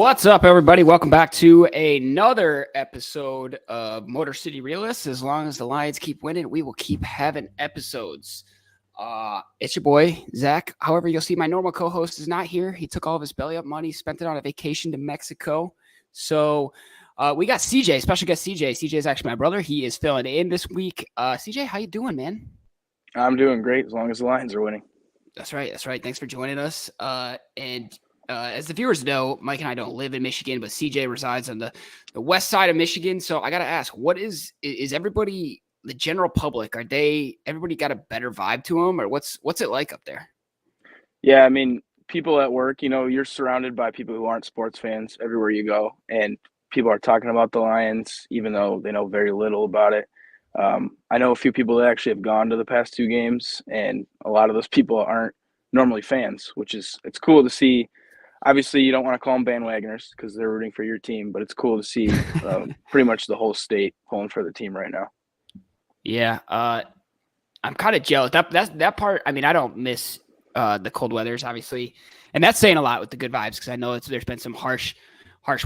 What's up, everybody? Welcome back to another episode of Motor City Realists. As long as the Lions keep winning, we will keep having episodes. It's your boy, Zach. However, you'll see my normal co-host is not here. He took all of his belly up money, spent it on a vacation to Mexico. So we got CJ, special guest CJ. CJ is actually my brother. He is filling in this week. CJ, how you doing, man? I'm doing great as long as the Lions are winning. That's right. Thanks for joining us. As the viewers know, Mike and I don't live in Michigan, but CJ resides on the west side of Michigan. So I got to ask, what is everybody, the general public, everybody got a better vibe to them, or what's it like up there? Yeah, I mean, people at work, you're surrounded by people who aren't sports fans everywhere you go, and people are talking about the Lions, even though they know very little about it. I know a few people that actually have gone to the past two games, and a lot of those people aren't normally fans, it's cool to see. Obviously, you don't want to call them bandwagoners because they're rooting for your team, but it's cool to see pretty much the whole state pulling for the team right now. Yeah, I'm kind of jealous. That part. I mean, I don't miss the cold weathers, obviously, and that's saying a lot with the good vibes because I know there's been some harsh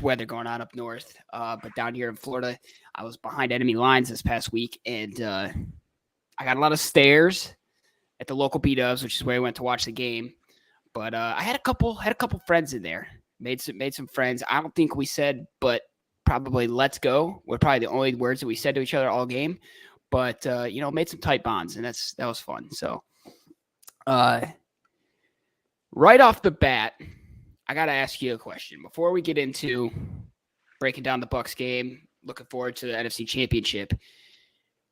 weather going on up north. But down here in Florida, I was behind enemy lines this past week, and I got a lot of stares at the local B-Dubs, which is where I went to watch the game. But I had a couple friends in there. Made some friends. I don't think we said, but probably "let's go" were probably the only words that we said to each other all game. But made some tight bonds, and that was fun. So, right off the bat, I got to ask you a question before we get into breaking down the Bucs game. Looking forward to the NFC Championship.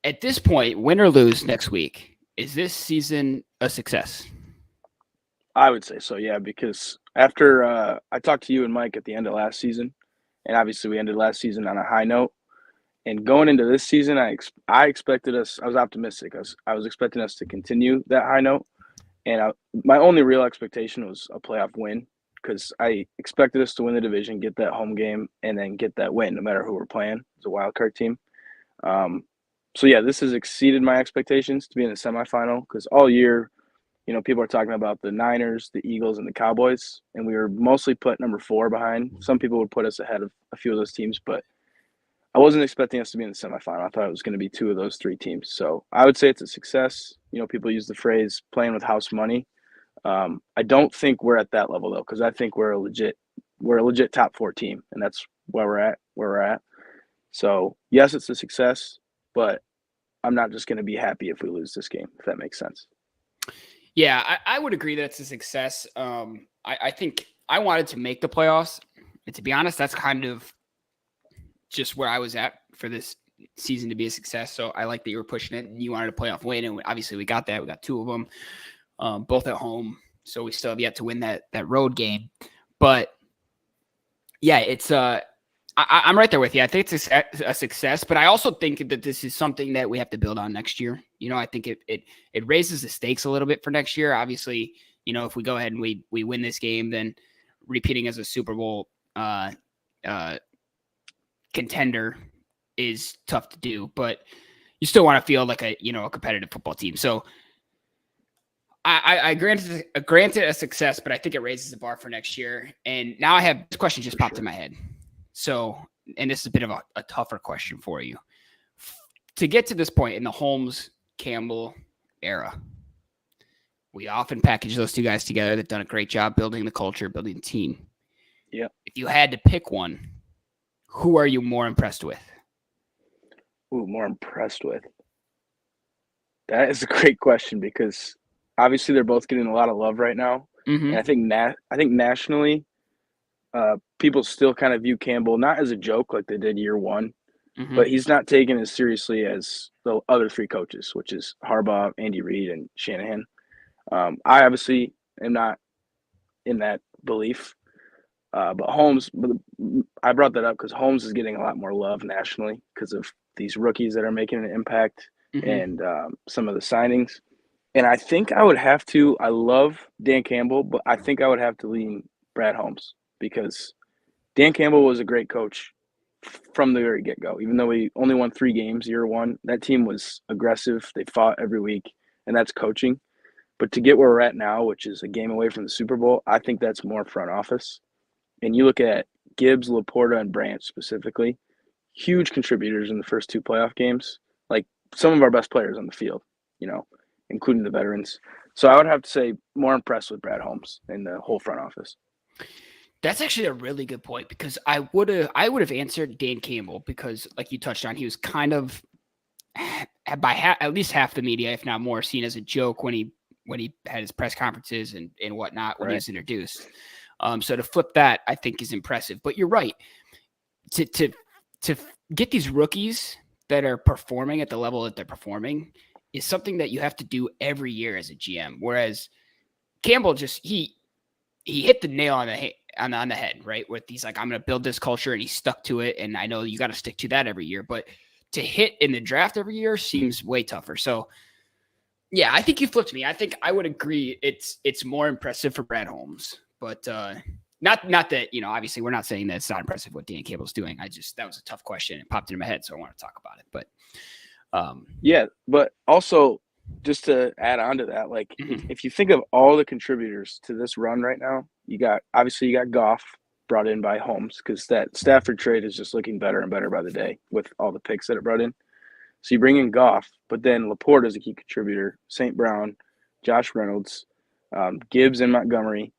At this point, win or lose next week, is this season a success? I would say so, yeah, because after I talked to you and Mike at the end of last season, and obviously we ended last season on a high note. And going into this season, I expected us. I was optimistic. I was expecting us to continue that high note, and my only real expectation was a playoff win because I expected us to win the division, get that home game, and then get that win, no matter who we're playing as a wild card team. So yeah, this has exceeded my expectations to be in the semifinal because all year, people are talking about the Niners, the Eagles, and the Cowboys, and we were mostly put number 4 behind. Some people would put us ahead of a few of those teams, but I wasn't expecting us to be in the semifinal. I thought it was going to be 2 of those 3 teams. So I would say it's a success. People use the phrase playing with house money. I don't think we're at that level though, because I think we're a legit top 4 team, and that's where we're at. So yes, it's a success, but I'm not just going to be happy if we lose this game, if that makes sense. Yeah, I would agree that it's a success. I think I wanted to make the playoffs. And to be honest, that's kind of just where I was at for this season to be a success. So I like that you were pushing it and you wanted a playoff win. And obviously we got that. We got 2 of them, both at home. So we still have yet to win that road game. But yeah, it's I'm right there with you. I think it's a success, but I also think that this is something that we have to build on next year. I think it raises the stakes a little bit for next year. Obviously, if we go ahead and we win this game, then repeating as a Super Bowl contender is tough to do, but you still want to feel like a competitive football team. So I granted a success, but I think it raises the bar for next year. And now I have this question just popped in my head. So, and this is a bit of a tougher question for you. To get to this point in the Holmes-Campbell era, we often package those 2 guys together that've done a great job building the culture, building the team. Yeah. If you had to pick one, who are you more impressed with? Ooh, more impressed with? That is a great question because obviously they're both getting a lot of love right now. Mm-hmm. And I think nationally, people still kind of view Campbell not as a joke like they did year 1, Mm-hmm. but he's not taken as seriously as the other 3 coaches, which is Harbaugh, Andy Reid, and Shanahan. I obviously am not in that belief, but Holmes. I brought that up because Holmes is getting a lot more love nationally because of these rookies that are making an impact and some of the signings. And I think I would have to. I love Dan Campbell, but I think I would have to lean Brad Holmes because Dan Campbell was a great coach from the very get-go. Even though we only won 3 games year 1, that team was aggressive. They fought every week, and that's coaching. But to get where we're at now, which is a game away from the Super Bowl, I think that's more front office. And you look at Gibbs, Laporta, and Branch specifically, huge contributors in the first 2 playoff games. Like some of our best players on the field, including the veterans. So I would have to say more impressed with Brad Holmes and the whole front office. That's actually a really good point because I would have answered Dan Campbell because, like you touched on, he was kind of at least half the media, if not more, seen as a joke when he had his press conferences and whatnot when he was introduced. So to flip that, I think is impressive. But you're right. To get these rookies that are performing at the level that they're performing is something that you have to do every year as a GM. Whereas Campbell he hit the nail on the head, right? With he's like, I'm going to build this culture, and he stuck to it. And I know you got to stick to that every year, but to hit in the draft every year seems way tougher. So yeah, I think you flipped me. I think I would agree. It's more impressive for Brad Holmes, but not that, obviously we're not saying that it's not impressive what Dan Campbell's doing. That was a tough question. It popped into my head, so I want to talk about it. But yeah, but also just to add on to that, like if you think of all the contributors to this run right now, you got Goff brought in by Holmes because that Stafford trade is just looking better and better by the day with all the picks that it brought in. So you bring in Goff, but then Laporte is a key contributor, St. Brown, Josh Reynolds, Gibbs and Montgomery.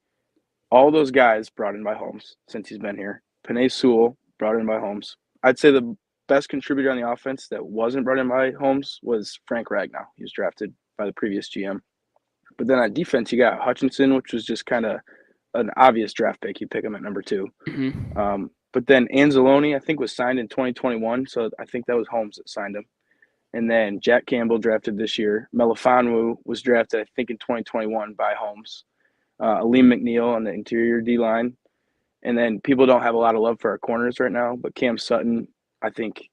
All those guys brought in by Holmes since he's been here. Penei Sewell brought in by Holmes. I'd say the best contributor on the offense that wasn't brought in by Holmes was Frank Ragnow. He was drafted by the previous GM. But then on defense, you got Hutchinson, which was just kind of an obvious draft pick. You pick him at number 2. But then Anzalone, I think, was signed in 2021. So I think that was Holmes that signed him. And then Jack Campbell drafted this year. Melifonwu was drafted, I think, in 2021 by Holmes. Aleem McNeil on the interior D-line. And then people don't have a lot of love for our corners right now, but Cam Sutton, I think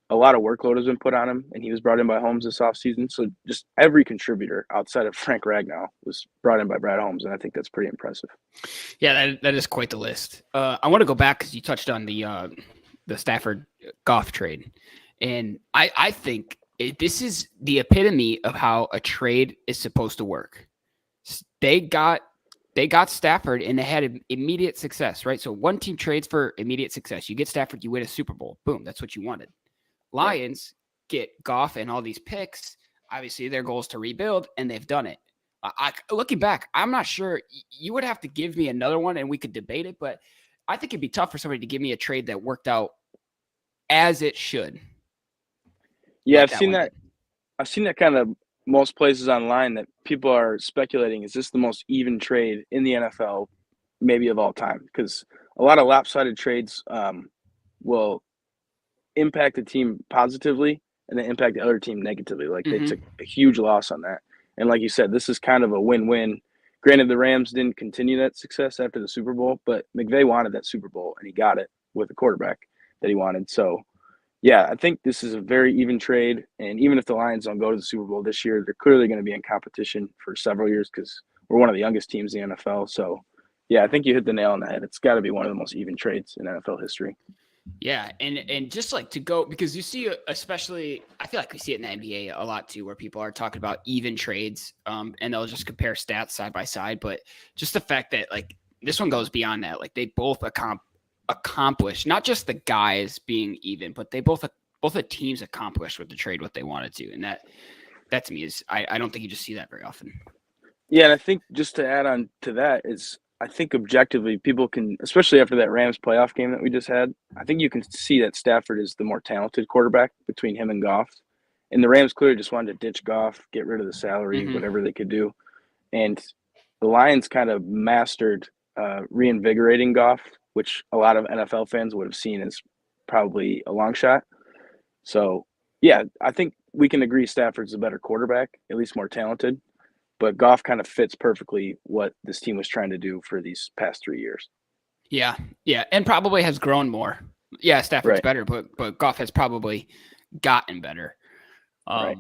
a lot of workload has been put on him, and he was brought in by Holmes this offseason. So just every contributor outside of Frank Ragnow was brought in by Brad Holmes, and I think that's pretty impressive. Yeah, that is quite the list. I want to go back because you touched on the Stafford Goff trade. And I think this is the epitome of how a trade is supposed to work. They got Stafford and they had immediate success, right? So one team trades for immediate success. You get Stafford, you win a Super Bowl. Boom, that's what you wanted. Lions get Goff and all these picks. Obviously, their goal is to rebuild, and they've done it. Looking back, I'm not sure. You would have to give me another one, and we could debate it, but I think it'd be tough for somebody to give me a trade that worked out as it should. Yeah, I've seen that. I've seen that kind of most places online that people are speculating, is this the most even trade in the NFL, maybe of all time? Because a lot of lopsided trades will impact the team positively and then impact the other team negatively. Like they took a huge loss on that. And like you said, this is kind of a win-win. Granted, the Rams didn't continue that success after the Super Bowl, but McVay wanted that Super Bowl, and he got it with the quarterback that he wanted. So, yeah, I think this is a very even trade. And even if the Lions don't go to the Super Bowl this year, they're clearly going to be in competition for several years because we're one of the youngest teams in the NFL. So, yeah, I think you hit the nail on the head. It's got to be one of the most even trades in NFL history. Yeah, and just like to go, because you see, especially, I feel like we see it in the NBA a lot too, where people are talking about even trades, and they'll just compare stats side by side. But just the fact that like this one goes beyond that, like they both accomplished, not just the guys being even, but they both the teams accomplished with the trade what they wanted to, and that to me is I don't think you just see that very often. Yeah, and I think just to add on to that is, I think objectively people can, especially after that Rams playoff game that we just had, I think you can see that Stafford is the more talented quarterback between him and Goff. And the Rams clearly just wanted to ditch Goff, get rid of the salary, whatever they could do. And the Lions kind of mastered reinvigorating Goff, which a lot of NFL fans would have seen as probably a long shot. So, yeah, I think we can agree Stafford's a better quarterback, at least more talented. But Goff kind of fits perfectly what this team was trying to do for these past 3 years. Yeah, and probably has grown more. Yeah, Stafford's better, but Goff has probably gotten better. Right.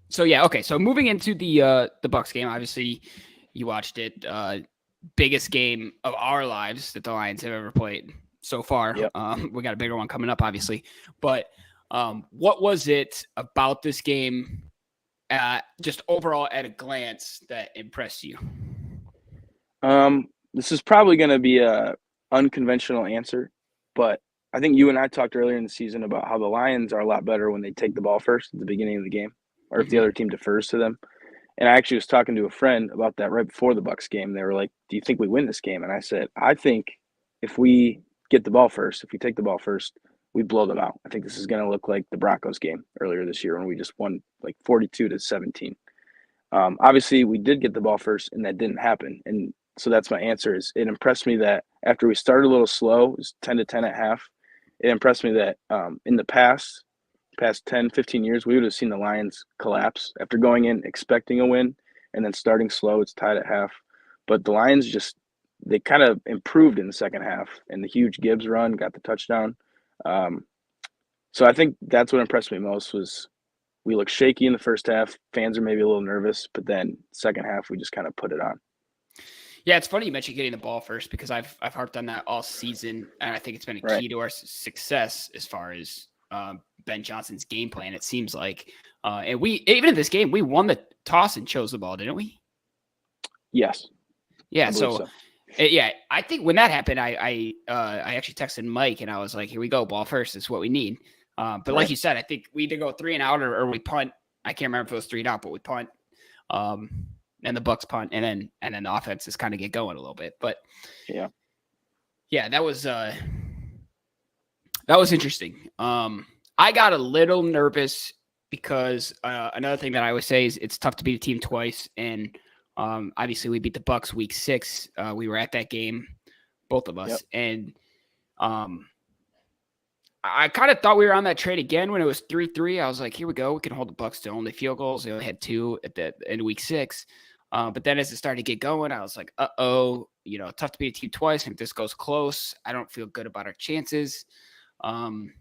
So yeah, okay. So moving into the Bucs game, obviously you watched it. Biggest game of our lives that the Lions have ever played so far. Yep. We got a bigger one coming up, obviously. But what was it about this game? Just overall at a glance that impressed you? This is probably going to be a unconventional answer, but I think you and I talked earlier in the season about how the Lions are a lot better when they take the ball first at the beginning of the game, or if the Mhm. other team defers to them. And I actually was talking to a friend about that right before the Bucks game. They were like, "Do you think we win this game?" And I said, "I think if we get the ball first, if we take the ball first, we blow them out. I think this is going to look like the Broncos game earlier this year when we just won like 42-17." Obviously, we did get the ball first, and that didn't happen. And so that's my answer. Is it impressed me that after we started a little slow, it was 10-10 at half. It impressed me that in the past 10, 15 years, we would have seen the Lions collapse after going in expecting a win and then starting slow. It's tied at half. But the Lions they kind of improved in the second half, and the huge Gibbs run got the touchdown. So I think that's what impressed me most was we look shaky in the first half. Fans are maybe a little nervous, but then second half, we just kind of put it on. Yeah, it's funny you mentioned getting the ball first because I've harped on that all season, and I think it's been a key to our success as far as Ben Johnson's game plan. It seems like, and we even in this game we won the toss and chose the ball, didn't we? Yes. Yeah. So. Yeah, I think when that happened, I actually texted Mike and I was like, "Here we go, ball first. Is what we need." But like you said, I think we either go 3 and out or we punt. I can't remember if it was 3 and out, but we punt. And the Bucks punt, and then the offenses kind of get going a little bit. But yeah, that was interesting. I got a little nervous because another thing that I always say is it's tough to beat a team twice, and obviously we beat the Bucks week 6. We were at that game, both of us, and I kind of thought we were on that trade again when it was 3-3. I was like, here we go. We can hold the Bucks to only field goals. They only had 2 at the end of week 6. But then as it started to get going, I was like, tough to beat a team twice. If this goes close, I don't feel good about our chances. And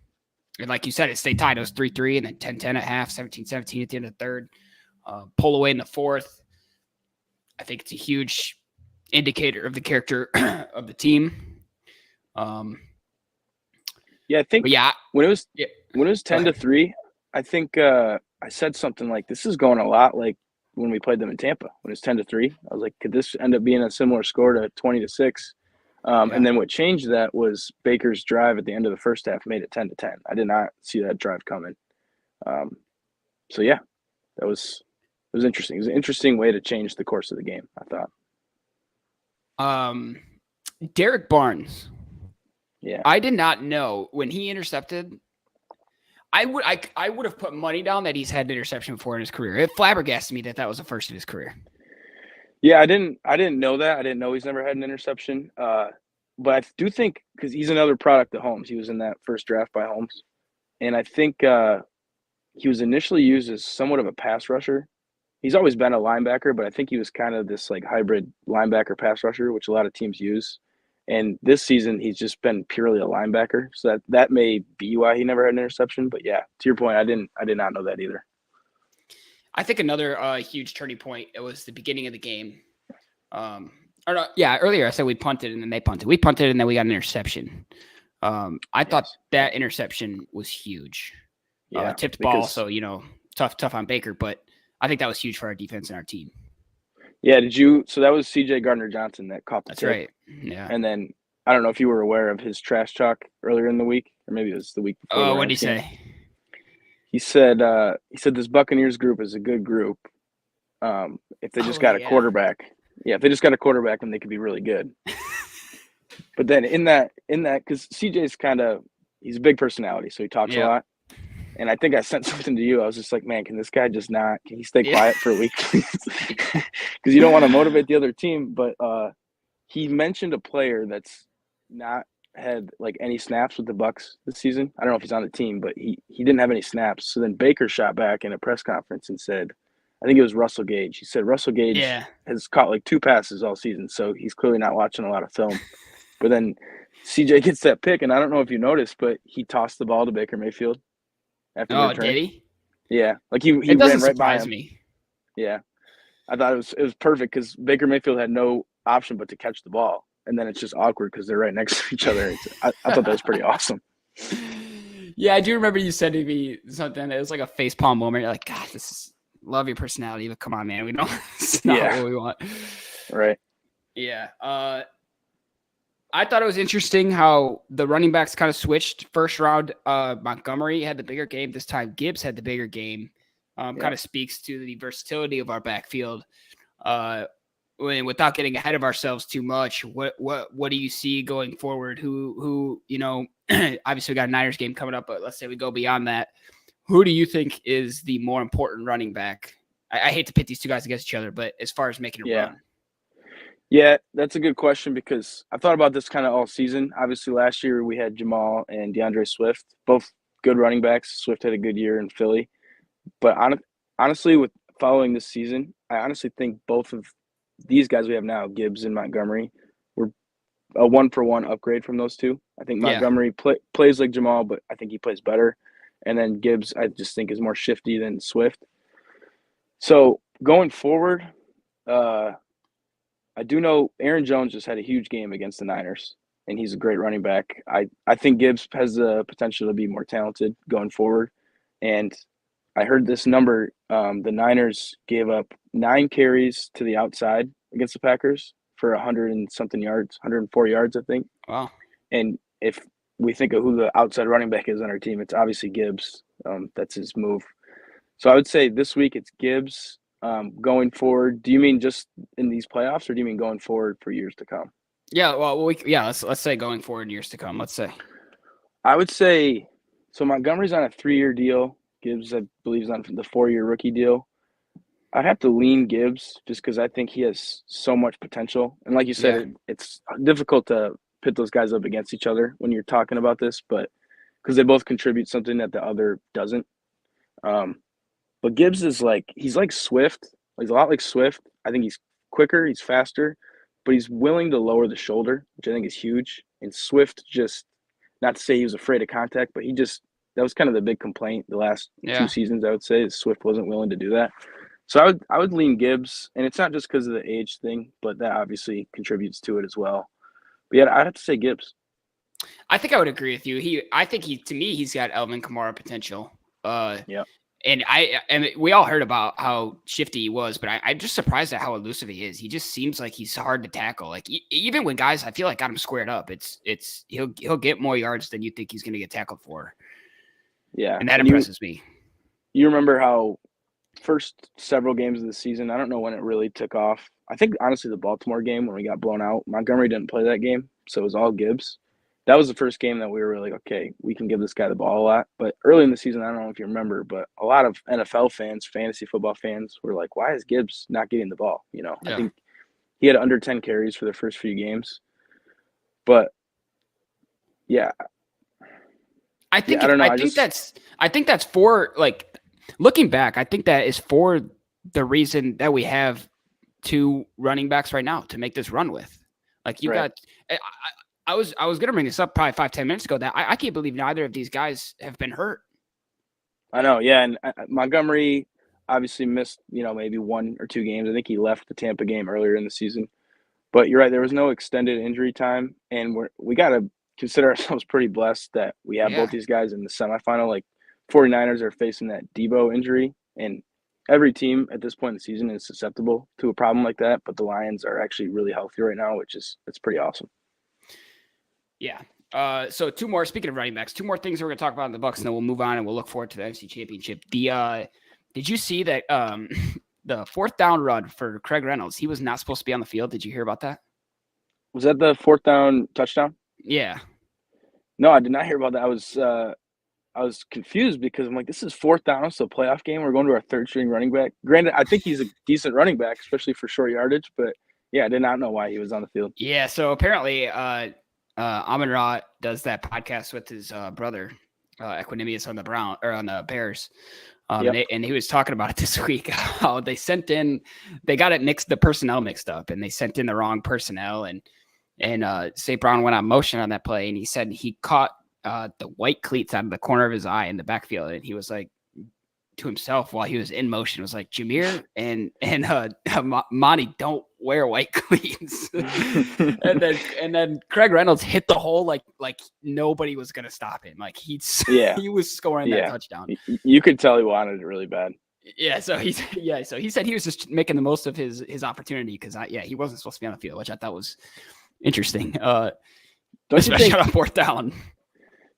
like you said, it stayed tied. It was 3-3 and then 10-10 at half, 17-17 at the end of the third. Pull away in the fourth. I think it's a huge indicator of the character of the team. I think when it was 10-3, I think I said something like, "This is going a lot like when we played them in Tampa when it was 10-3." I was like, "Could this end up being a similar score to 20-6?" And then what changed that was Baker's drive at the end of the first half made it 10-10. I did not see that drive coming. It was interesting. It was an interesting way to change the course of the game, I thought. Derek Barnes. Yeah. I did not know when he intercepted. I would have put money down that he's had an interception before in his career. It flabbergasted me that was the first of his career. Yeah, I didn't know that. I didn't know he's never had an interception. But I do think because he's another product of Holmes. He was in that first draft by Holmes. And I think he was initially used as somewhat of a pass rusher. He's always been a linebacker, but I think he was kind of this like hybrid linebacker pass rusher, which a lot of teams use. And this season, he's just been purely a linebacker. So that may be why he never had an interception. But yeah, to your point, I did not know that either. I think another huge turning point, it was the beginning of the game. Earlier I said we punted and then they punted. We punted and then we got an interception. I thought that interception was huge. Tipped ball, so tough on Baker, but I think that was huge for our defense and our team. Yeah, so that was C.J. Gardner-Johnson that caught the tip. Right. Yeah. And then I don't know if you were aware of his trash talk earlier in the week, or maybe it was the week before. Oh, what did he say? He said this Buccaneers group is a good group. If they just got a quarterback. Yeah, if they just got a quarterback, then they could be really good. But then in that, because CJ's he's a big personality, so he talks a lot. And I think I sent something to you. I was just like, man, can he stay quiet for a week, please? Because you don't want to motivate the other team. But he mentioned a player that's not had like any snaps with the Bucks this season. I don't know if he's on the team, but he didn't have any snaps. So then Baker shot back in a press conference and said, I think it was Russell Gage. He said Russell Gage has caught like 2 passes all season, so he's clearly not watching a lot of film. But then CJ gets that pick, and I don't know if you noticed, but he tossed the ball to Baker Mayfield. Did he? Yeah, like he ran right by him. Me. Yeah, I thought it was perfect because Baker Mayfield had no option but to catch the ball, and then it's just awkward because they're right next to each other. I thought that was pretty awesome. Yeah, I do remember you said to me something. It was like a facepalm moment. You're like, God, love your personality, but come on, man, we don't. It's not what we want. Right. Yeah. I thought it was interesting how the running backs kind of switched. First round, Montgomery had the bigger game. This time, Gibbs had the bigger game. Kind of speaks to the versatility of our backfield. Without getting ahead of ourselves too much, what do you see going forward? Who obviously we got a Niners game coming up, but let's say we go beyond that. Who do you think is the more important running back? I hate to pit these two guys against each other, but as far as making a run. Yeah, that's a good question because I thought about this kind of all season. Obviously, last year we had Jamal and DeAndre Swift, both good running backs. Swift had a good year in Philly. But honestly, with following this season, I honestly think both of these guys we have now, Gibbs and Montgomery, were a one-for-one upgrade from those two. I think Montgomery plays like Jamal, but I think he plays better. And then Gibbs, I just think, is more shifty than Swift. So going forward, I do know Aaron Jones just had a huge game against the Niners, and he's a great running back. I think Gibbs has the potential to be more talented going forward. And I heard this number, the Niners gave up 9 carries to the outside against the Packers for 100 and something yards, 104 yards, I think. Wow. And if we think of who the outside running back is on our team, it's obviously Gibbs. That's his move. So I would say this week it's Gibbs. Going forward, do you mean just in these playoffs, or do you mean going forward for years to come? Yeah, well, let's say going forward in years to come. Let's say. I would say so. Montgomery's on a 3-year deal. Gibbs, I believe, is on the 4-year rookie deal. I'd have to lean Gibbs just because I think he has so much potential. And like you said, it's difficult to pit those guys up against each other when you're talking about this, but because they both contribute something that the other doesn't. But Gibbs is he's like Swift. He's a lot like Swift. I think he's quicker, he's faster, but he's willing to lower the shoulder, which I think is huge. And Swift just, not to say he was afraid of contact, but that was kind of the big complaint the last 2 seasons, I would say, is Swift wasn't willing to do that. So I would lean Gibbs, and it's not just because of the age thing, but that obviously contributes to it as well. But yeah, I'd have to say Gibbs. I think I would agree with you. To me, he's got Alvin Kamara potential. Yeah. And we all heard about how shifty he was, but I'm just surprised at how elusive he is. He just seems like he's hard to tackle. Like even when guys, I feel like got him squared up, he'll get more yards than you think he's going to get tackled for. Yeah, and that impresses me. You remember how first several games of the season, I don't know when it really took off. I think honestly the Baltimore game when we got blown out, Montgomery didn't play that game, so it was all Gibbs. That was the first game that we were really okay, we can give this guy the ball a lot. But early in the season, I don't know if you remember, but a lot of NFL fans, fantasy football fans, were like, why is Gibbs not getting the ball? I think he had under 10 carries for the first few games. But yeah. I think that's for, like, looking back, I think that is for the reason that we have 2 running backs right now to make this run with. Like you got I was going to bring this up probably 5-10 minutes ago that I can't believe neither of these guys have been hurt. I know, yeah, and Montgomery obviously missed, maybe 1 or 2 games. I think he left the Tampa game earlier in the season. But you're right, there was no extended injury time, and we got to consider ourselves pretty blessed that we have both these guys in the semifinal. Like 49ers are facing that Debo injury, and every team at this point in the season is susceptible to a problem like that, but the Lions are actually really healthy right now, it's pretty awesome. Yeah. So 2 more. Speaking of running backs, 2 more things we're going to talk about in the Bucs, and then we'll move on and we'll look forward to the NFC Championship. Did you see that the 4th down run for Craig Reynolds? He was not supposed to be on the field. Did you hear about that? Was that the 4th down touchdown? Yeah. No, I did not hear about that. I was confused because I'm like, this is 4th down, so playoff game. We're going to our 3rd string running back. Granted, I think he's a decent running back, especially for short yardage. But yeah, I did not know why he was on the field. Yeah. So apparently, Amon-Ra does that podcast with his brother, Equanimous, on the Bears. And he was talking about it this week, how they got the personnel mixed up, and they sent in the wrong personnel. And St. Brown went on motion on that play, and he said he caught the white cleats out of the corner of his eye in the backfield. And he was like, to himself while he was in motion, was like, Jameer and Monty don't wear white cleats. and then Craig Reynolds hit the hole like nobody was gonna stop him. Like he was scoring that touchdown. You could tell he wanted it really bad. Yeah, so he said he was just making the most of his opportunity because he wasn't supposed to be on the field, which I thought was interesting. Don't you especially think? on 4th down.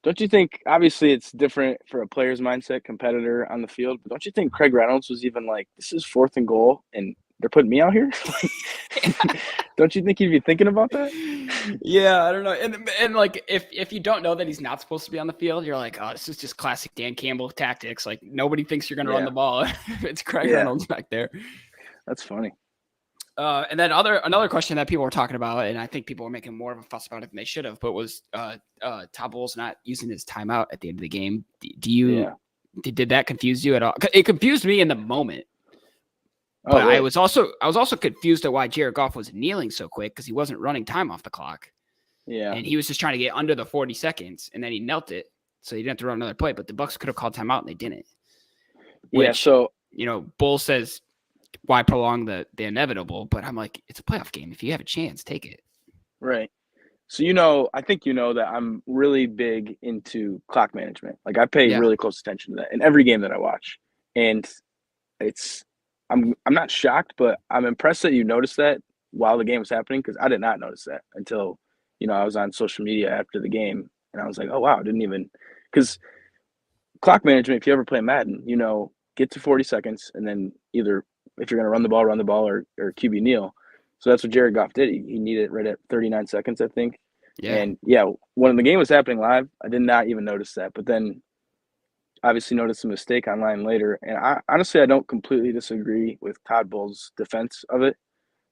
Don't you think? Obviously, it's different for a player's mindset, competitor on the field. But don't you think Craig Reynolds was even like, "This is 4th and goal, and they're putting me out here"? Don't you think he'd be thinking about that? Yeah, I don't know. And like if you don't know that he's not supposed to be on the field, you're like, oh, this is just classic Dan Campbell tactics. Like nobody thinks you're gonna run Yeah, the ball if it's Craig yeah, Reynolds back there. that's funny. And then another question that people were talking about, and I think people were making more of a fuss about it than they should have, but was Todd Bowles not using his timeout at the end of the game. Did that confuse you at all? It confused me in the moment. But really? I was also confused at why Jared Goff was kneeling so quick because he wasn't running time off the clock. Yeah, And he was just trying to get under the 40 seconds, and then he knelt it, so he didn't have to run another play. But the Bucs could have called timeout, and they didn't. Which, So Bull says, why prolong the inevitable? But I'm like, it's a playoff game. If you have a chance, take it. right. So I think that I'm really big into clock management. Like I pay really close attention to that in every game that I watch, and I'm not shocked, but I'm impressed that you noticed that while the game was happening because I did not notice that until I was on social media after the game, and I was like, oh wow, I didn't even because clock management. If you ever play Madden, get to 40 seconds, and then either if you're going to run the ball, or QB kneel. So that's what Jared Goff did. He needed it right at 39 seconds, I think. Yeah. And when the game was happening live, I did not even notice that. But then obviously noticed a mistake online later. And I honestly don't completely disagree with Todd Bowles' defense of it.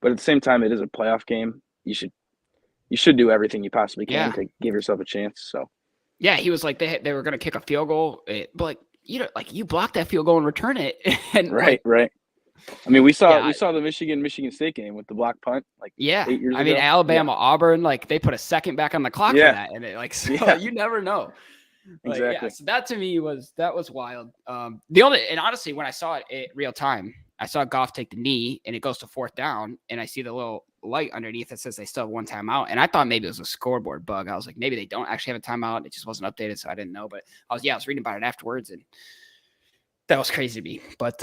But at the same time, it is a playoff game. You should do everything you possibly can to give yourself a chance. So yeah, he was like they were going to kick a field goal, but you block that field goal and return it. And right. I mean, we saw the Michigan State game with the block punt 8 years ago. I mean, Alabama, Auburn, like they put a second back on the clock for that, and you never know. Exactly. So that to me was wild. And honestly, when I saw it in real time, I saw Goff take the knee, and it goes to 4th down, and I see the little light underneath that says they still have one timeout, and I thought maybe it was a scoreboard bug. I was like, maybe they don't actually have a timeout; it just wasn't updated, so I didn't know. But I was reading about it afterwards, and that was crazy to me. But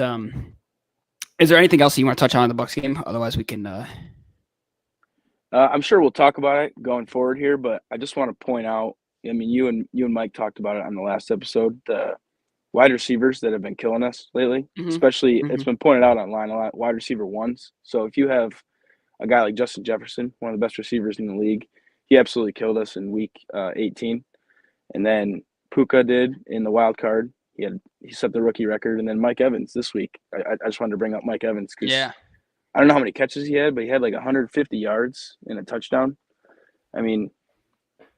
is there anything else you want to touch on in the Bucs game? Otherwise, we can. I'm sure we'll talk about it going forward here, but I just want to point out. I mean, you and Mike talked about it on the last episode. The wide receivers that have been killing us lately, especially it's been pointed out online a lot. Wide receiver ones. So if you have a guy like Justin Jefferson, one of the best receivers in the league, he absolutely killed us in week 18, and then Puka did in the wild card. He set the rookie record, and then Mike Evans this week. I just wanted to bring up Mike Evans because I don't know how many catches he had, but he had like 150 yards and a touchdown. I mean,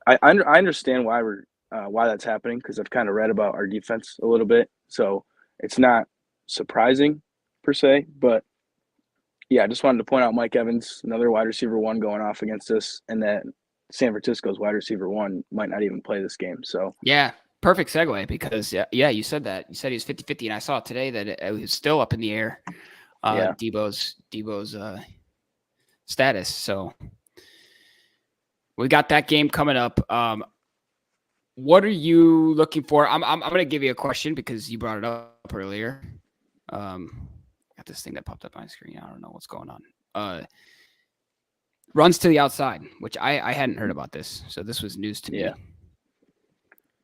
I understand why why that's happening because I've kind of read about our defense a little bit, so it's not surprising per se. But yeah, I just wanted to point out Mike Evans, another wide receiver one going off against us, and then San Francisco's wide receiver one might not even play this game. So yeah. Perfect segue because, you said that. You said he was 50-50, and I saw today that it was still up in the air, Debo's status. So we got that game coming up. What are you looking for? I'm going to give you a question because you brought it up earlier. Got this thing that popped up on my screen. I don't know what's going on. Runs to the outside, which I hadn't heard about this. So this was news to me.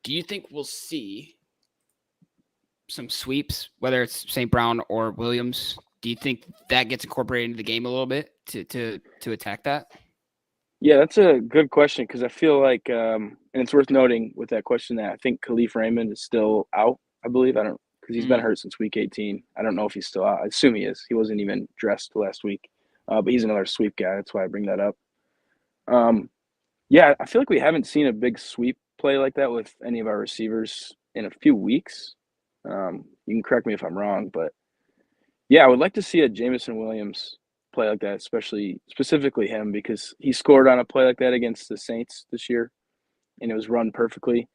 Do you think we'll see some sweeps, whether it's St. Brown or Williams? Do you think that gets incorporated into the game a little bit to attack that? Yeah, that's a good question because I feel like, and it's worth noting with that question that I think Khalif Raymond is still out. I believe because he's been hurt since week 18. I don't know if he's still out. I assume he is. He wasn't even dressed last week, but he's another sweep guy. That's why I bring that up. Yeah, I feel like we haven't seen a big sweep play like that with any of our receivers in a few weeks. You can correct me if I'm wrong, but yeah, I would like to see a Jameson Williams play like that, specifically him, because he scored on a play like that against the Saints this year, and it was run perfectly.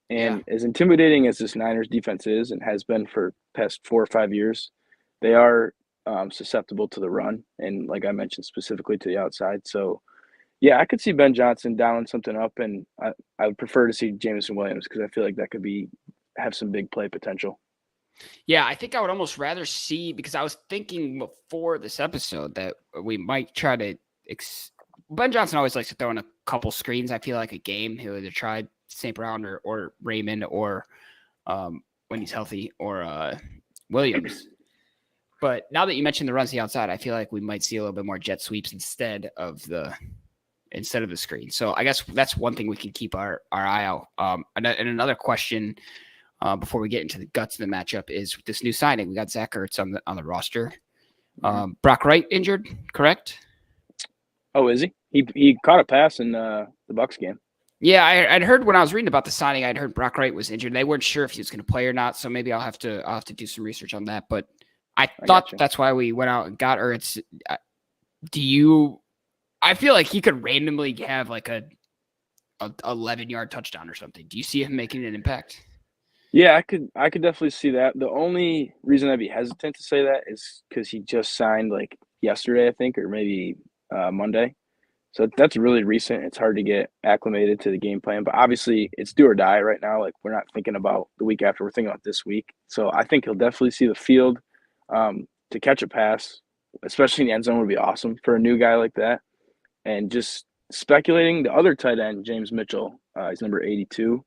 And as intimidating as this Niners defense is and has been for past 4 or 5 years, they are susceptible to the run, and like I mentioned, specifically to the outside. So yeah, I could see Ben Johnson dialing something up, and I would prefer to see Jameson Williams because I feel like that could have some big play potential. Yeah, I think I would almost rather see, because I was thinking before this episode that we might try to Ben Johnson always likes to throw in a couple screens, I feel like, a game. He'll either try St. Brown or Raymond or when he's healthy or Williams. But now that you mentioned the runs the outside, I feel like we might see a little bit more jet sweeps instead of the screen. So I guess that's one thing we can keep our eye out. And another question before we get into the guts of the matchup is this new signing. We got Zach Ertz on the roster. Brock Wright injured, correct? Oh, is he? He caught a pass in the Bucs game. Yeah, I'd heard when I was reading about the signing, I'd heard Brock Wright was injured. They weren't sure if he was going to play or not, so maybe I'll have to do some research on that. But I thought that's why we went out and got Ertz. I feel like he could randomly have like a 11-yard touchdown or something. Do you see him making an impact? Yeah, I could definitely see that. The only reason I'd be hesitant to say that is because he just signed like yesterday, I think, or maybe Monday. So that's really recent. It's hard to get acclimated to the game plan, but obviously it's do or die right now. Like we're not thinking about the week after, we're thinking about this week. So I think he'll definitely see the field. To catch a pass, especially in the end zone, would be awesome for a new guy like that. And just speculating, the other tight end, James Mitchell, he's number 82.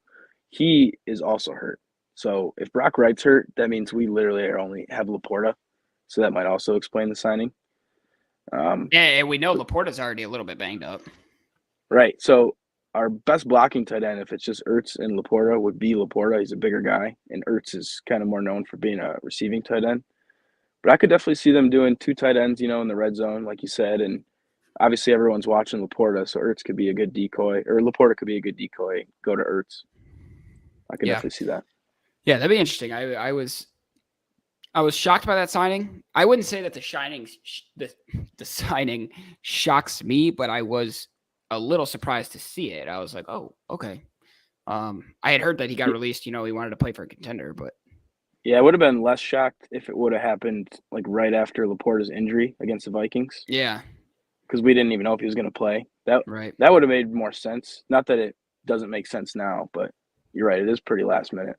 He is also hurt. So if Brock Wright's hurt, that means we literally only have Laporta. So that might also explain the signing. And we know Laporta's already a little bit banged up. Right. So our best blocking tight end, if it's just Ertz and Laporta, would be Laporta. He's a bigger guy, and Ertz is kind of more known for being a receiving tight end. But I could definitely see them doing two tight ends, in the red zone, like you said. And obviously everyone's watching Laporta, so Ertz could be a good decoy, or Laporta could be a good decoy, go to Ertz. I could definitely see that. Yeah, that'd be interesting. I was shocked by that signing. I wouldn't say that the signing shocks me, but I was a little surprised to see it. I was like, oh, okay. I had heard that he got released. He wanted to play for a contender, but. Yeah, I would have been less shocked if it would have happened like right after Laporta's injury against the Vikings. Yeah. Because we didn't even know if he was going to play. That would have made more sense. Not that it doesn't make sense now, but you're right. It is pretty last minute.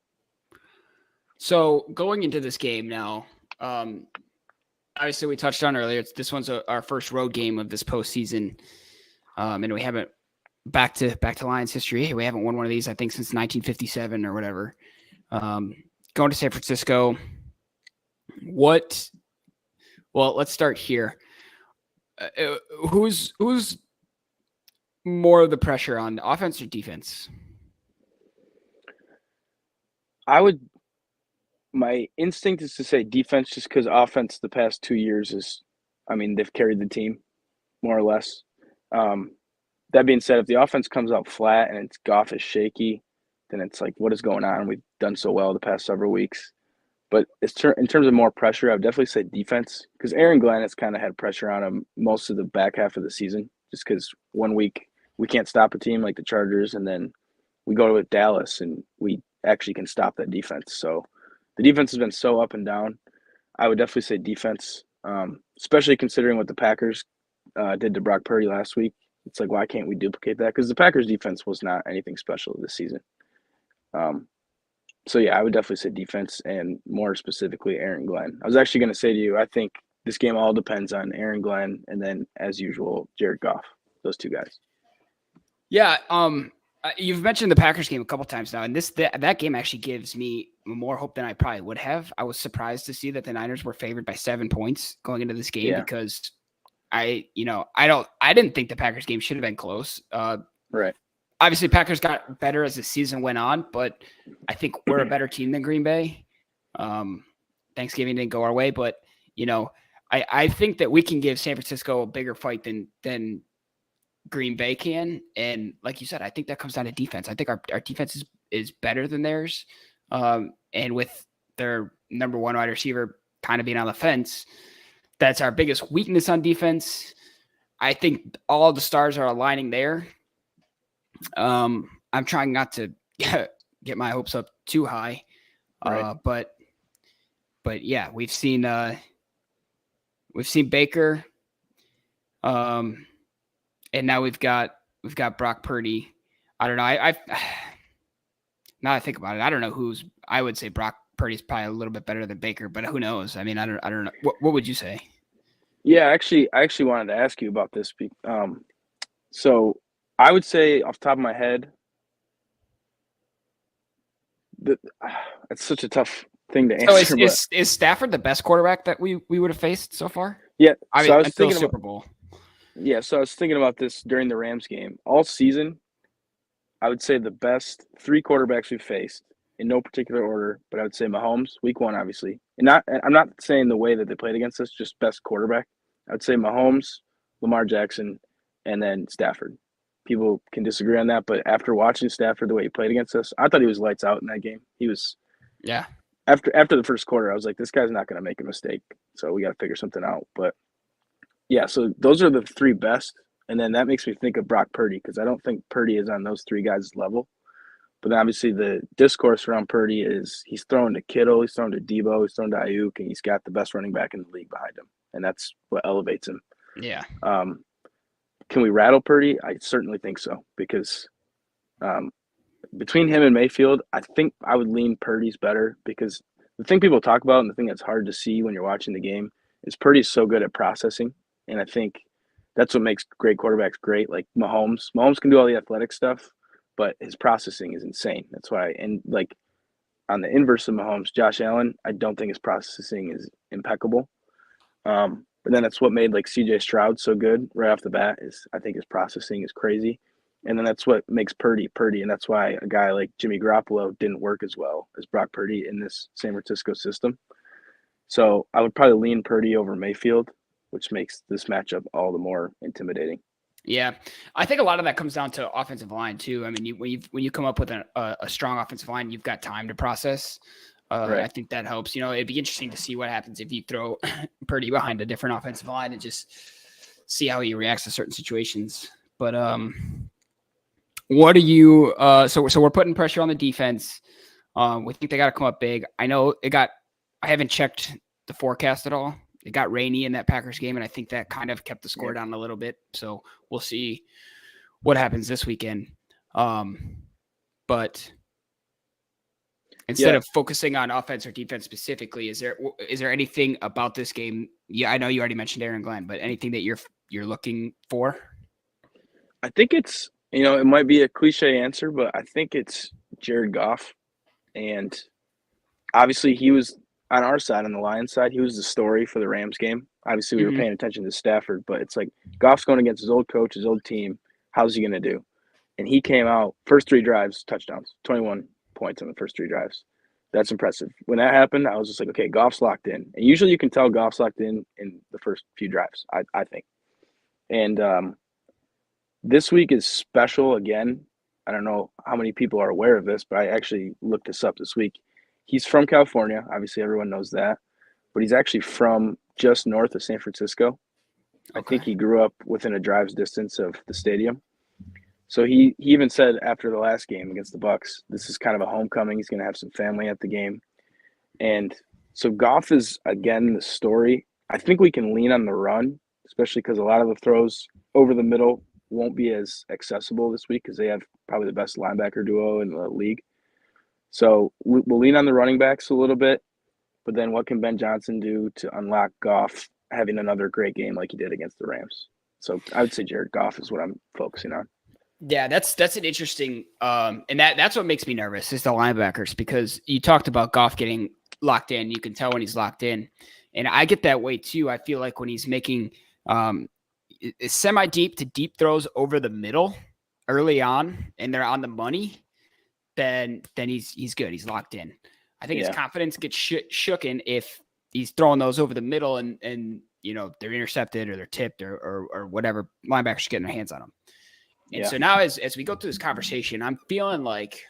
So going into this game now, obviously we touched on earlier, this one's our first road game of this postseason. And we haven't back to Lions history. We haven't won one of these, I think, since 1957 or whatever. Going to San Francisco. Well, let's start here. Who's more of the pressure on offense or defense? My instinct is to say defense just because offense the past 2 years they've carried the team more or less. That being said, if the offense comes out flat and Goff is shaky, then it's like, what is going on? We've done so well the past several weeks. But in terms of more pressure, I would definitely say defense because Aaron Glenn has kind of had pressure on him most of the back half of the season just because 1 week we can't stop a team like the Chargers, and then we go to Dallas and we actually can stop that defense. So the defense has been so up and down. I would definitely say defense, especially considering what the Packers did to Brock Purdy last week. It's like, why can't we duplicate that? Because the Packers defense was not anything special this season. So, yeah, I would definitely say defense and more specifically Aaron Glenn. I was actually going to say to you, I think this game all depends on Aaron Glenn and then, as usual, Jared Goff, those two guys. Yeah, you've mentioned the Packers game a couple times now, and that game actually gives me more hope than I probably would have. I was surprised to see that the Niners were favored by 7 points going into this game because I didn't think the Packers game should have been close. Right. Obviously, Packers got better as the season went on, but I think we're a better team than Green Bay. Thanksgiving didn't go our way, but I think that we can give San Francisco a bigger fight than Green Bay can. And like you said, I think that comes down to defense. I think our defense is better than theirs. And with their number one wide receiver kind of being on the fence, that's our biggest weakness on defense. I think all the stars are aligning there. I'm trying not to get my hopes up too high. Right. But yeah, we've seen Baker. And now we've got Brock Purdy. I don't know. Now I think about it, I don't know I would say Brock Purdy's probably a little bit better than Baker, but who knows? I mean, I don't know. What would you say? Yeah, I actually wanted to ask you about this. So I would say off the top of my head, that it's such a tough thing to So answer, but is Stafford the best quarterback that we would have faced so far? yeah. I So mean, I was until thinking about Super Bowl. so I was thinking about this during the Rams game. All season, I would say the best three quarterbacks we faced in no particular order, but I would say Mahomes, week one, obviously. And I'm not saying the way that they played against us, just best quarterback. I would say Mahomes, Lamar Jackson, and then Stafford. People can disagree on that, but after watching Stafford the way he played against us, I thought he was lights out in that game. He was Yeah. after the first quarter, I was like, this guy's not going to make a mistake, so we got to figure something out. But yeah, so those are the three best, and then that makes me think of Brock Purdy because I don't think Purdy is on those three guys' level. But then obviously the discourse around Purdy is he's throwing to Kittle, he's throwing to Debo, he's throwing to Ayuk, and he's got the best running back in the league behind him, and that's what elevates him. Yeah. Can we rattle Purdy? I certainly think so because between him and Mayfield, I think I would lean Purdy's better because the thing people talk about and the thing that's hard to see when you're watching the game is Purdy's so good at processing, and I think that's what makes great quarterbacks great. Like Mahomes, Mahomes can do all the athletic stuff, but his processing is insane. That's why, and like on the inverse of Mahomes, Josh Allen, I don't think his processing is impeccable. But then that's what made like CJ Stroud so good right off the bat is I think his processing is crazy. And then that's what makes Purdy Purdy. And that's why a guy like Jimmy Garoppolo didn't work as well as Brock Purdy in this San Francisco system. So I would probably lean Purdy over Mayfield, which makes this matchup all the more intimidating. Yeah, I think a lot of that comes down to offensive line too. I mean, when you come up with a strong offensive line, you've got time to process. Right. I think that helps. You know, it'd be interesting to see what happens if you throw Purdy behind a different offensive line and just see how he reacts to certain situations. But what are you? So we're putting pressure on the defense. We think they got to come up big. I know it got. I haven't checked the forecast at all. It got rainy in that Packers game, and I think that kind of kept the score down a little bit. So we'll see what happens this weekend. But instead of focusing on offense or defense specifically, is there anything about this game? Yeah, I know you already mentioned Aaron Glenn, but anything that you're looking for? I think it's it might be a cliche answer, but I think it's Jared Goff, and obviously he was on our side, on the Lions side, he was the story for the Rams game. Obviously, we were paying attention to Stafford, but it's like Goff's going against his old coach, his old team. How's he going to do? And he came out first three drives, touchdowns, 21 points on the first three drives. That's impressive. When that happened, I was just like, okay, Goff's locked in. And usually you can tell Goff's locked in the first few drives, I think. And this week is special again. I don't know how many people are aware of this, but I actually looked this up this week. He's from California. Obviously, everyone knows that. But he's actually from just north of San Francisco. Okay. I think he grew up within a drive's distance of the stadium. So he even said after the last game against the Bucks, this is kind of a homecoming. He's going to have some family at the game. And so Goff is, again, the story. I think we can lean on the run, especially because a lot of the throws over the middle won't be as accessible this week because they have probably the best linebacker duo in the league. So we'll lean on the running backs a little bit, but then what can Ben Johnson do to unlock Goff having another great game like he did against the Rams? So I would say Jared Goff is what I'm focusing on. Yeah, that's an interesting, and that's what makes me nervous is the linebackers because you talked about Goff getting locked in. You can tell when he's locked in, and I get that way too. I feel like when he's making semi-deep to deep throws over the middle early on, and they're on the money, then he's good. He's locked in. I think his confidence gets shooken if he's throwing those over the middle and they're intercepted or they're tipped or whatever. Linebackers getting their hands on them. And so now as we go through this conversation, I'm feeling like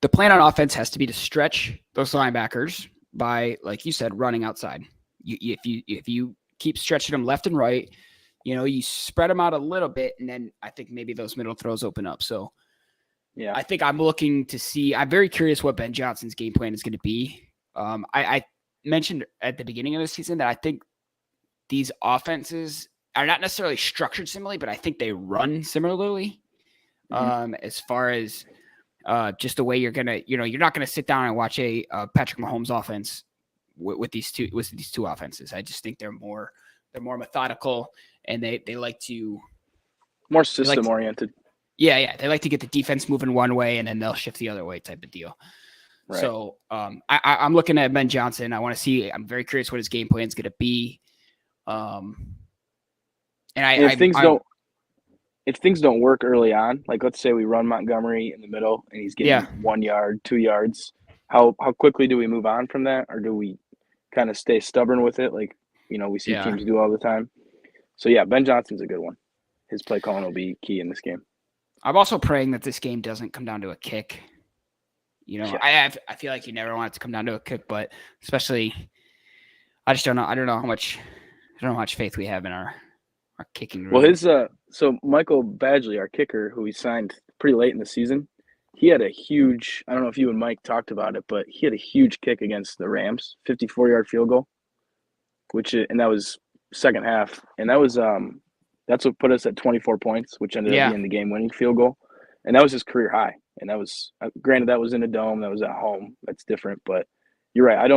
the plan on offense has to be to stretch those linebackers by, like you said, running outside. If you keep stretching them left and right, you spread them out a little bit, and then I think maybe those middle throws open up. So I think I'm looking to see – I'm very curious what Ben Johnson's game plan is going to be. I mentioned at the beginning of the season that I think these offenses – are not necessarily structured similarly, but I think they run similarly as far as just the way you're going to, you're not going to sit down and watch a Patrick Mahomes offense with these two offenses. I just think they're more methodical and they like to More system oriented. Yeah. They like to get the defense moving one way and then they'll shift the other way type of deal. Right. So I'm looking at Ben Johnson. I want to see. I'm very curious what his game plan is going to be. If things don't work early on, like let's say we run Montgomery in the middle and he's getting 1 yard, 2 yards, how quickly do we move on from that, or do we kind of stay stubborn with it, like we see teams do all the time? So yeah, Ben Johnson's a good one. His play calling will be key in this game. I'm also praying that this game doesn't come down to a kick. I feel like you never want it to come down to a kick, but especially, I just don't know. I don't know how much faith we have in our kicking room. Well, so Michael Badgley, our kicker, who we signed pretty late in the season, he had a huge. I don't know if you and Mike talked about it, but he had a huge kick against the Rams, 54-yard field goal, and that was second half, and that was that's what put us at 24 points, which ended up being the game-winning field goal, and that was his career high. And that was granted that was in a dome, that was at home. That's different, but you're right.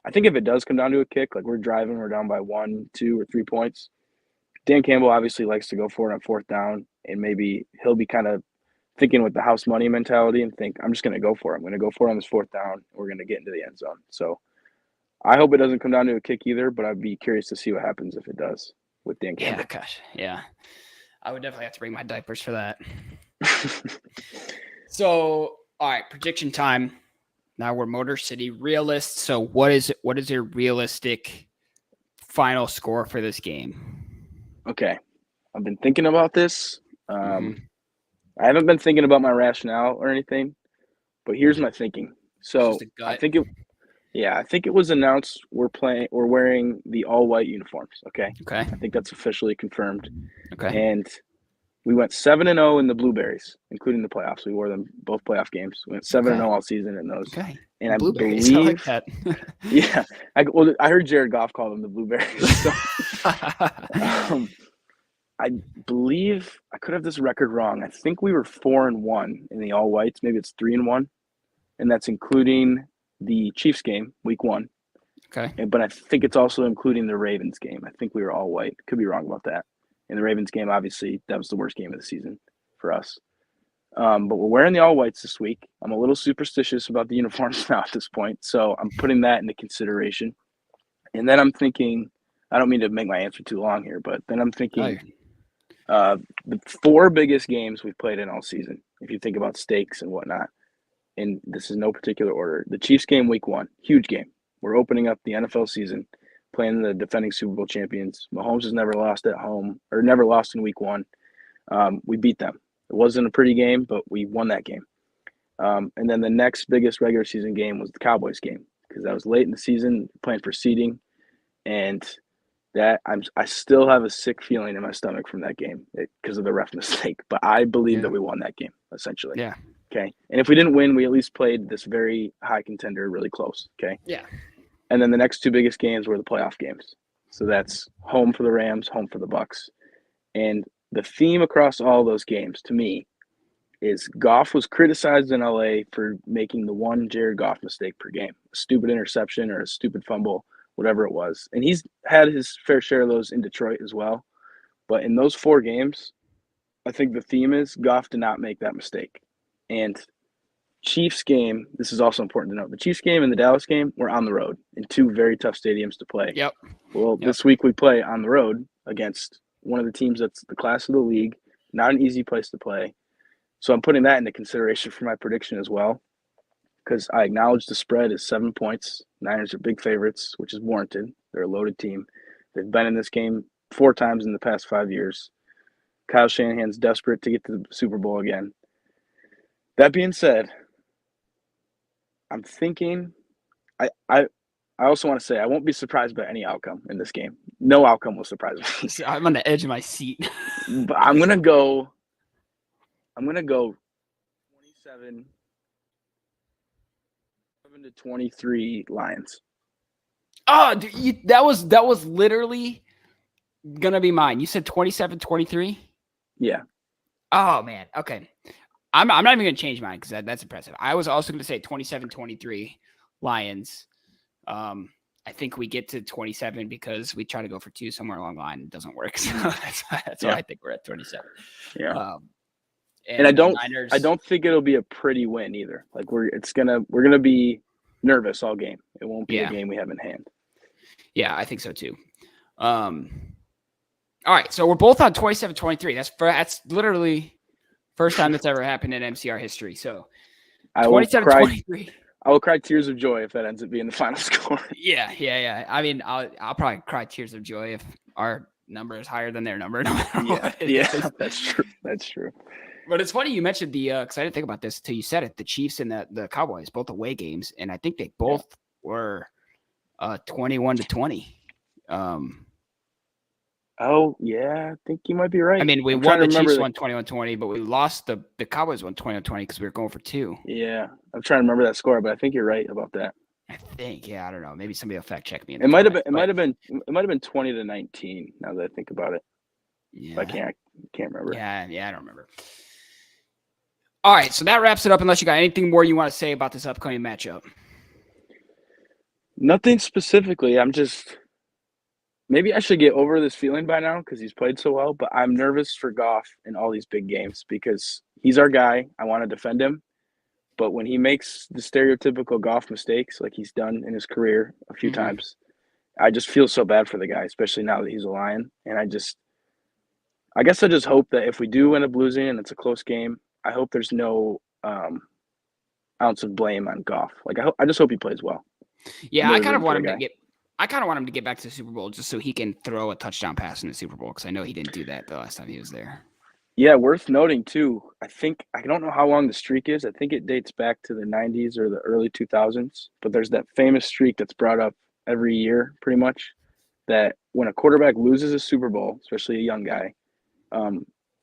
I think if it does come down to a kick, like we're driving, we're down by 1, 2, or 3 points. Dan Campbell obviously likes to go for it on fourth down, and maybe he'll be kind of thinking with the house money mentality and think, I'm just going to go for it. I'm going to go for it on this fourth down. We're going to get into the end zone. So I hope it doesn't come down to a kick either, but I'd be curious to see what happens if it does with Dan Campbell. Yeah, gosh. Yeah. I would definitely have to bring my diapers for that. So, all right, prediction time. Now we're Motor City realists. So what is your realistic final score for this game? Okay. I've been thinking about this. I haven't been thinking about my rationale or anything, but here's my thinking. So I think it was announced we're wearing the all white uniforms. Okay. I think that's officially confirmed. Okay. And we went 7-0 in the Blueberries, including the playoffs. We wore them both playoff games. We went 7-0 all season in those. Okay. And Blueberries, I like that. Yeah. I heard Jared Goff call them the Blueberries. So, I believe I could have this record wrong. I think we were 4-1 in the all whites. Maybe it's 3-1, and that's including the Chiefs game, week 1. Okay. But I think it's also including the Ravens game. I think we were all white. Could be wrong about that. In the Ravens game, obviously, that was the worst game of the season for us. But we're wearing the all whites this week. I'm a little superstitious about the uniforms now at this point, so I'm putting that into consideration. And then I'm thinking, I don't mean to make my answer too long here, but then I'm thinking the 4 biggest games we've played in all season, if you think about stakes and whatnot, and this is no particular order. The Chiefs game, week 1, huge game. We're opening up the NFL season, playing the defending Super Bowl champions. Mahomes has never lost at home, or never lost in week 1. We beat them. It wasn't a pretty game, but we won that game. And then the next biggest regular season game was the Cowboys game, because that was late in the season, playing for seeding, and that I still have a sick feeling in my stomach from that game because of the ref mistake. But I believe that we won that game, essentially. Yeah. Okay. And if we didn't win, we at least played this very high contender really close. Okay. Yeah. And then the next 2 biggest games were the playoff games. So that's home for the Rams, home for the Bucks. And the theme across all those games, to me, is Goff was criticized in LA for making the one Jared Goff mistake per game, a stupid interception or a stupid fumble, whatever it was. And he's had his fair share of those in Detroit as well. But in those 4 games, I think the theme is Goff did not make that mistake. And Chiefs game, this is also important to note, the Chiefs game and the Dallas game were on the road in 2 very tough stadiums to play. Yep. Well, this week we play on the road against one of the teams that's the class of the league, not an easy place to play. So I'm putting that into consideration for my prediction as well, because I acknowledge the spread is 7 points. Niners are big favorites, which is warranted. They're a loaded team. They've been in this game 4 times in the past 5 years. Kyle Shanahan's desperate to get to the Super Bowl again. That being said, I'm thinking I also want to say I won't be surprised by any outcome in this game. No outcome will surprise me. I'm on the edge of my seat. But I'm gonna go 27 to 23 Lions. Oh, dude, that was literally gonna be mine. You said 27-23? Yeah. Oh man. Okay. I'm not even gonna change mine because that's impressive. I was also gonna say 27-23 Lions. I think we get to 27 because we try to go for 2 somewhere along the line. It doesn't work. So that's why I think we're at 27. Yeah. And I Niners, don't think it'll be a pretty win either. Like we're gonna be nervous all game. It won't be a game we have in hand. Yeah, I think so too. All right, so we're both on 27-23. That's literally first time that's ever happened in MCR history. So 27-23. I will cry tears of joy if that ends up being the final score. Yeah. I mean, I'll probably cry tears of joy if our number is higher than their number. Yeah, that's true. But it's funny you mentioned because I didn't think about this until you said it. The Chiefs and the Cowboys, both away games, and I think they both were 21-20. Oh yeah, I think you might be right. I mean, we won the Chiefs won 21-20, but we lost the Cowboys won 21-20 because we were going for 2. Yeah, I'm trying to remember that score, but I think you're right about that. I think, I don't know. Maybe somebody will fact check me. It might have been 20-19. Now that I think about it, I can't remember. Yeah, I don't remember. All right, so that wraps it up. Unless you got anything more you want to say about this upcoming matchup. Nothing specifically. Maybe I should get over this feeling by now because he's played so well, but I'm nervous for Goff in all these big games because he's our guy. I want to defend him. But when he makes the stereotypical Goff mistakes like he's done in his career a few times, I just feel so bad for the guy, especially now that he's a Lion. And I guess I just hope that if we do end up losing and it's a close game, I hope there's no ounce of blame on Goff. Like I just hope he plays well. Yeah, I kind of want him to get back to the Super Bowl just so he can throw a touchdown pass in the Super Bowl because I know he didn't do that the last time he was there. Yeah, worth noting too. I don't know how long the streak is. I think it dates back to the 90s or the early 2000s. But there's that famous streak that's brought up every year, pretty much, that when a quarterback loses a Super Bowl, especially a young guy,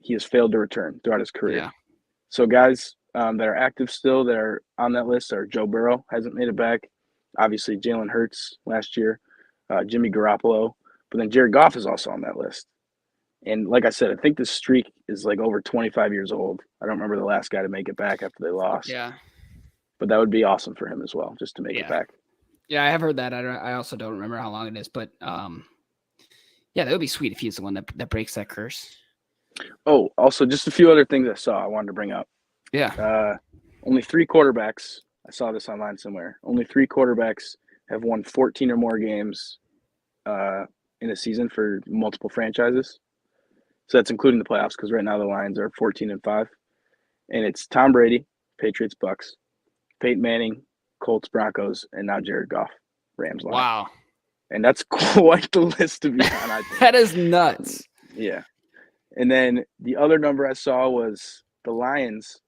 he has failed to return throughout his career. Yeah. So guys that are active still that are on that list are Joe Burrow, hasn't made it back. Obviously, Jalen Hurts last year, Jimmy Garoppolo. But then Jared Goff is also on that list. And like I said, I think the streak is like over 25 years old. I don't remember the last guy to make it back after they lost. Yeah. But that would be awesome for him as well, just to make it back. Yeah, I have heard that. I also don't remember how long it is. But, that would be sweet if he's the one that breaks that curse. Oh, also just a few other things I saw I wanted to bring up. Yeah. Only 3 quarterbacks. I saw this online somewhere. Only 3 quarterbacks have won 14 or more games in a season for multiple franchises. So that's including the playoffs because right now the Lions are 14-5. And it's Tom Brady, Patriots, Bucks, Peyton Manning, Colts, Broncos, and now Jared Goff, Rams, Lions. Wow. And that's quite the list to be on, I think. That is nuts. Yeah. And then the other number I saw was the Lions.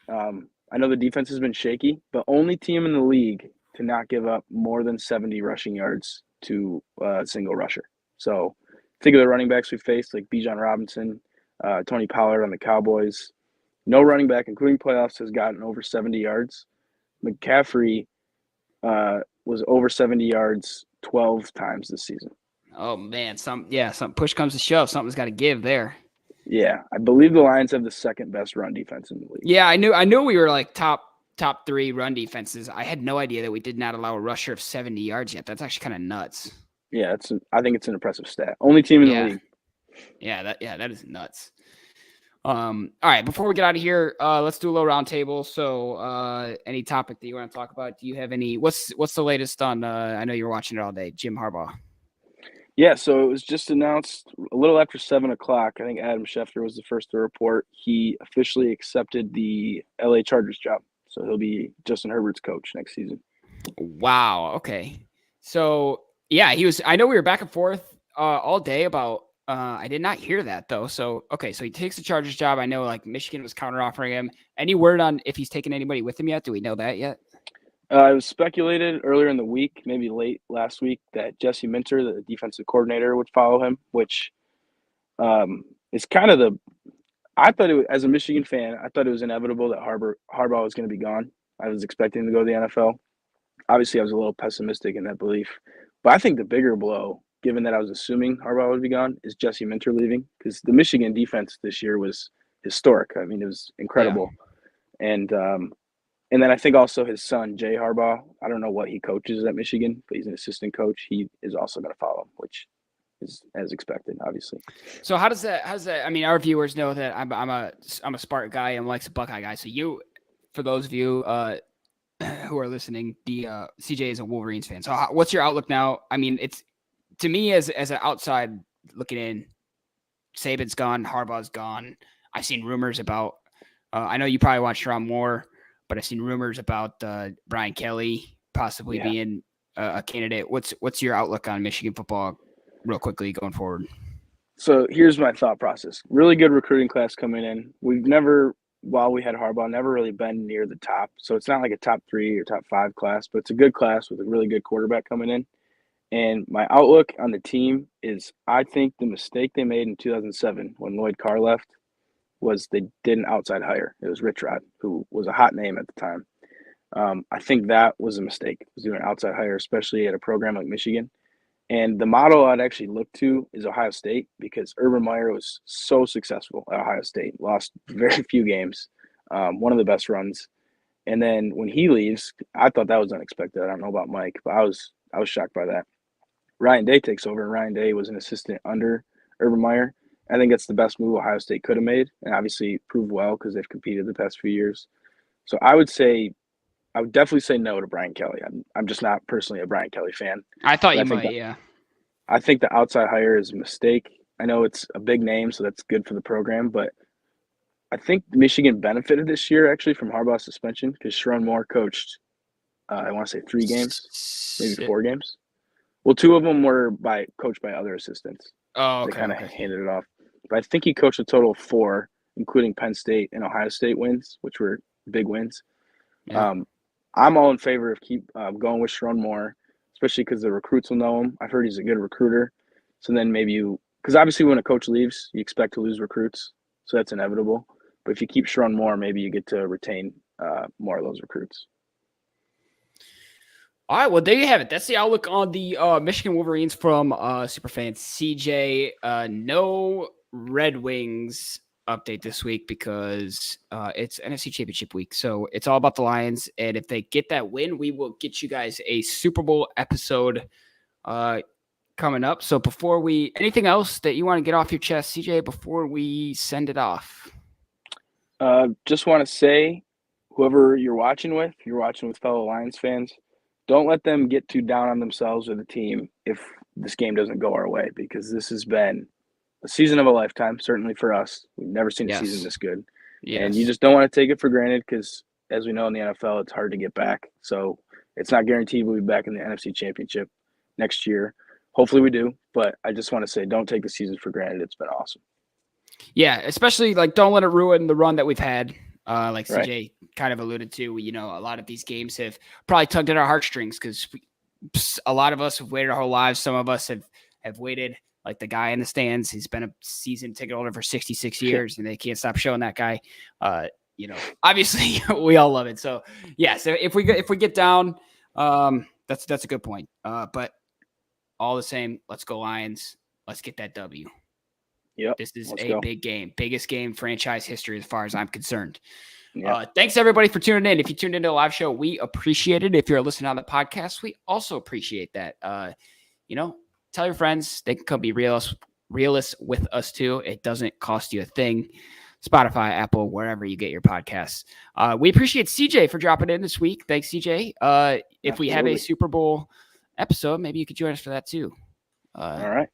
I know the defense has been shaky, but only team in the league to not give up more than 70 rushing yards to a single rusher. So think of the running backs we faced, like Bijan Robinson, Tony Pollard on the Cowboys. No running back, including playoffs, has gotten over 70 yards. McCaffrey was over 70 yards 12 times this season. Oh, man. Some push comes to shove. Something's got to give there. Yeah, I believe the Lions have the second best run defense in the league. Yeah, I knew we were like top 3 run defenses. I had no idea that we did not allow a rusher of 70 yards yet. That's actually kind of nuts. Yeah, I think it's an impressive stat. Only team in the league. Yeah, that is nuts. All right, before we get out of here, let's do a little round table. So, any topic that you want to talk about? Do you have any? What's the latest on? I know you're watching it all day. Jim Harbaugh. Yeah, so it was just announced a little after 7:00. I think Adam Schefter was the first to report. He officially accepted the LA Chargers job, so he'll be Justin Herbert's coach next season. Wow. Okay. So yeah, he was. I know we were back and forth all day about. I did not hear that though. So okay, so he takes the Chargers job. I know like Michigan was counteroffering him. Any word on if he's taking anybody with him yet? Do we know that yet? It was speculated earlier in the week, maybe late last week, that Jesse Minter, the defensive coordinator, would follow him, which is kind of I thought it was, as a Michigan fan, I thought it was inevitable that Harbaugh was going to be gone. I was expecting to go to the NFL. Obviously, I was a little pessimistic in that belief. But I think the bigger blow, given that I was assuming Harbaugh would be gone, is Jesse Minter leaving, because the Michigan defense this year was historic. I mean, it was incredible. Yeah. And then I think also his son, Jay Harbaugh, I don't know what he coaches at Michigan, but he's an assistant coach. He is also going to follow him, which is as expected, obviously. So how does that? I mean, our viewers know that I'm a Spartan guy and Mike's a Buckeye guy. So for those of you who are listening, the CJ is a Wolverines fan. So what's your outlook now? I mean, it's to me as an outside looking in, Saban's gone, Harbaugh's gone. I've seen rumors about. I know you probably watched Ron Moore, but I've seen rumors about Brian Kelly possibly being a candidate. What's your outlook on Michigan football, real quickly going forward? So here's my thought process. Really good recruiting class coming in. We've never, while we had Harbaugh, never really been near the top. So it's not like a top 3 or top 5 class, but it's a good class with a really good quarterback coming in. And my outlook on the team is I think the mistake they made in 2007 when Lloyd Carr left was they did an outside hire. It was Rich Rod, who was a hot name at the time. I think that was a mistake, was doing an outside hire, especially at a program like Michigan. And the model I'd actually look to is Ohio State because Urban Meyer was so successful at Ohio State, lost very few games, one of the best runs. And then when he leaves, I thought that was unexpected. I don't know about Mike, but I was shocked by that. Ryan Day takes over, and Ryan Day was an assistant under Urban Meyer. I think that's the best move Ohio State could have made, and obviously proved well because they've competed the past few years. So I would definitely say no to Brian Kelly. I'm just not personally a Brian Kelly fan. I thought you might, yeah. I think the outside hire is a mistake. I know it's a big name, so that's good for the program, but I think Michigan benefited this year actually from Harbaugh's suspension because Sherrone Moore coached, I want to say 3 games, maybe 4 games. Well, 2 of them were coached by other assistants. Oh, okay. They kind of handed it off. But I think he coached a total of 4, including Penn State and Ohio State wins, which were big wins. Yeah. I'm all in favor of going with Sherrone Moore, especially because the recruits will know him. I've heard he's a good recruiter. So then maybe because obviously when a coach leaves, you expect to lose recruits. So that's inevitable. But if you keep Sherrone Moore, maybe you get to retain more of those recruits. All right, well, there you have it. That's the outlook on the Michigan Wolverines from Superfan CJ. No Red Wings update this week because it's NFC Championship week. So it's all about the Lions. And if they get that win, we will get you guys a Super Bowl episode coming up. So anything else that you want to get off your chest, CJ, before we send it off? Just want to say, whoever you're watching with fellow Lions fans, don't let them get too down on themselves or the team if this game doesn't go our way, because this has been a season of a lifetime, certainly for us. We've never seen a season this good. Yes. And you just don't want to take it for granted because, as we know in the NFL, it's hard to get back. So it's not guaranteed we'll be back in the NFC Championship next year. Hopefully we do, but I just want to say don't take the season for granted. It's been awesome. Yeah, especially don't let it ruin the run that we've had. Like CJ kind of alluded to, a lot of these games have probably tugged at our heartstrings because a lot of us have waited our whole lives. Some of us have waited, like the guy in the stands. He's been a season ticket holder for 66 years, and they can't stop showing that guy. Obviously we all love it. So yeah, so if we get down, that's a good point. But all the same, let's go Lions. Let's get that W. Yep. This is big game, biggest game franchise history as far as I'm concerned. Yep. Thanks everybody for tuning in. If you tuned into a live show, we appreciate it. If you're listening on the podcast, we also appreciate that. Tell your friends they can come be realists with us too. It doesn't cost you a thing. Spotify, Apple, wherever you get your podcasts. We appreciate CJ for dropping in this week. Thanks, CJ. If we have a Super Bowl episode, maybe you could join us for that too. All right.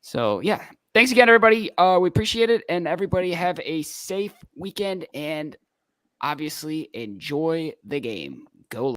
So yeah. Thanks again, everybody. We appreciate it. And everybody have a safe weekend and obviously enjoy the game. Go